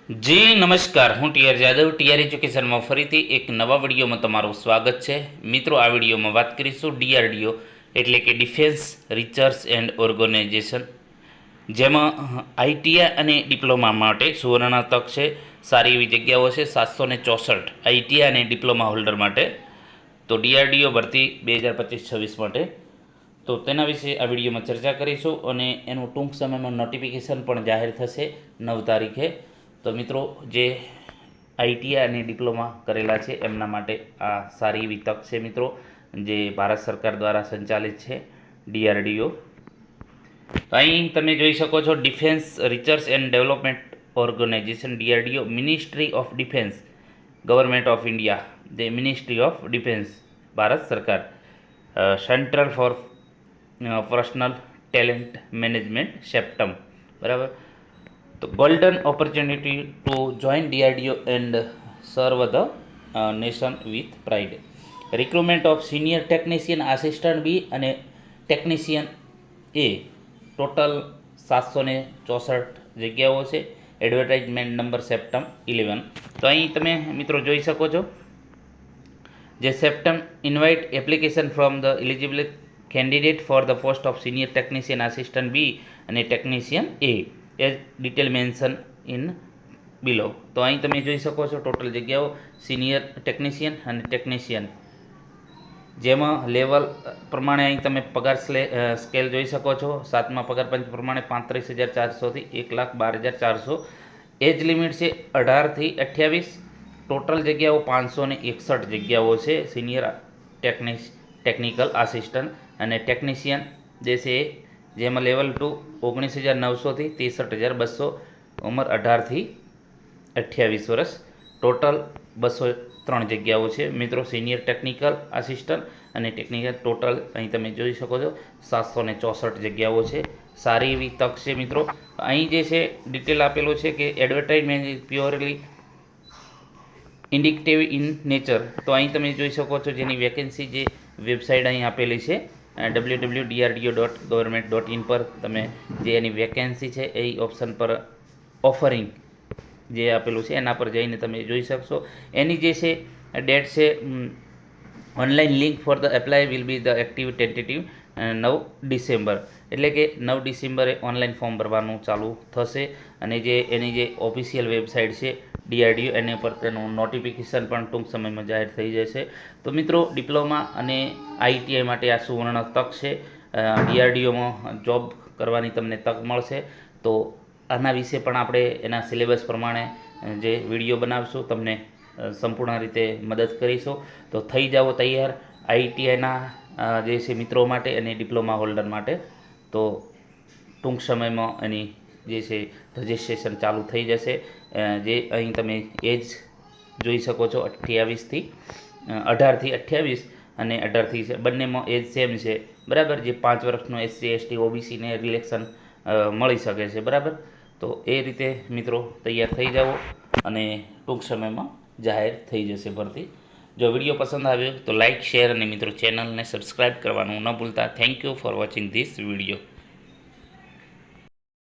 જી નમસ્કાર, હું TR Jadav TR એજ્યુકેશનમાં ફરીથી એક નવા વિડીયોમાં તમારું સ્વાગત છે. મિત્રો, આ વિડીયોમાં વાત કરીશું ડીઆરડીઓ એટલે કે ડિફેન્સ રિસર્ચ એન્ડ ઓર્ગેનાઇઝેશન, જેમાં આઈટીઆઈ અને ડિપ્લોમા માટે સુવર્ણ તક છે. સારી એવી જગ્યાઓ છે, 764 આઈટીઆઈ અને ડિપ્લોમા હોલ્ડર માટે. તો ડીઆરડીઓ ભરતી 2025-26 માટે, તો તેના વિશે આ વિડીયોમાં ચર્ચા કરીશું અને એનું ટૂંક સમયમાં નોટિફિકેશન પણ જાહેર થશે 9 તારીખે. તો મિત્રો, જે આઈટીઆઈ અને ડિપ્લોમા કરેલા છે એમના માટે આ સારી એવી તક છે મિત્રો, જે ભારત સરકાર દ્વારા સંચાલિત છે ડીઆરડીઓ. અહીં તમે જોઈ શકો છો, defence research and development organisation DRDO, ministry of defence, government of India, જે મિનિસ્ટ્રી ઓફ ડિફેન્સ, ભારત સરકાર, centre for personnel talent management CEPTAM, બરાબર. તો golden opportunity to join DRDO and serve the nation with pride. Recruitment of senior technician assistant B અને technician A, total 764 જગ્યાઓ છે. Advertisement number CEPTAM 11. તો અહીં તમે મિત્રો જોઈ શકો છો, જે CEPTAM invite application from the eligible candidate for the post of senior technician assistant B અને technician A as detail mention in below. તો અહીં તમે જોઈ શકો છો ટોટલ જગ્યાઓ સિનિયર ટેકનિશિયન અને ટેકનિશિયન, જેમાં લેવલ પ્રમાણે અહીં તમે પગાર સ્કેલ જોઈ શકો છો. 7મા પગાર પંચ પ્રમાણે 35,400 થી 1,12,400. એજ લિમિટ છે 18 થી 28. ટોટલ જગ્યાઓ 561 જગ્યાઓ છે સિનિયર ટેકનિકલ આસિસ્ટન્ટ અને ટેકનિશિયન જે છે, જેમાં લેવલ 2 19,900 થી 63,200. ઉંમર 18 થી 28 વર્ષ. ટોટલ 203 જગ્યાઓ છે મિત્રો, સિનિયર ટેકનિકલ આસિસ્ટન્ટ અને ટેકનિકલ. ટોટલ અહીં તમે જોઈ શકો છો 764 જગ્યાઓ છે. સારી એવી તક છે મિત્રો. અહીં જે છે ડિટેલ આપેલું છે કે advertisement is purely indicative in nature. તો અહીં તમે જોઈ શકો છો જેની વેકેન્સી, જે વેબસાઇટ અહીં આપેલી છે www.drdo.government.in પર તમે જે એની વેકેન્સી છે એ ઓપ્શન પર ઓફરિંગ જે આપેલું છે એના પર જઈને તમે જોઈ શકશો. એની જે છે ડેટ છે, online link for the apply will be the active tentative 9 December, એટલે કે 9 ડિસેમ્બરે ઓનલાઈન ફોર્મ ભરવાનું ચાલુ થશે. અને જે એની જે ઓફિશિયલ વેબસાઇટ છે ડીઆરડીઓ, એની પર તેનું નોટિફિકેશન પણ ટૂંક સમયમાં જાહેર થઈ જશે. તો મિત્રો, ડિપ્લોમા અને આઈટીઆઈ માટે આ સુવર્ણ તક છે. ડીઆરડીઓમાં જોબ કરવાની તમને તક મળશે. તો આના વિશે પણ આપણે એના સિલેબસ પ્રમાણે જે વિડીયો બનાવશું, તમને સંપૂર્ણ રીતે મદદ કરીશું. તો થઈ જાઓ તૈયાર આઈટીઆઈના જે છે મિત્રો માટે અને ડિપ્લોમા હોલ્ડર માટે. તો ટૂંક સમયમાં એની જે છે રજિસ્ટ્રેશન ચાલુ થઈ જશે. જે અહીં તમે એજ જોઈ શકો છો, 18 થી 28 અને 18 બંનેમાં એજ સેમ છે, બરાબર. જે 5 વર્ષનો એસસી એસટી ઓબીસીને રિલેક્શન મળી શકે છે, બરાબર. તો એ રીતે મિત્રો તૈયાર થઈ જાઓ અને ટૂંક સમયમાં જાહેર થઈ જશે ભરતી. જો વિડીયો પસંદ આવ્યો તો લાઇક, શેર અને મિત્રો ચેનલને સબસ્ક્રાઈબ કરવાનું ન ભૂલતા. Thank you for watching this video.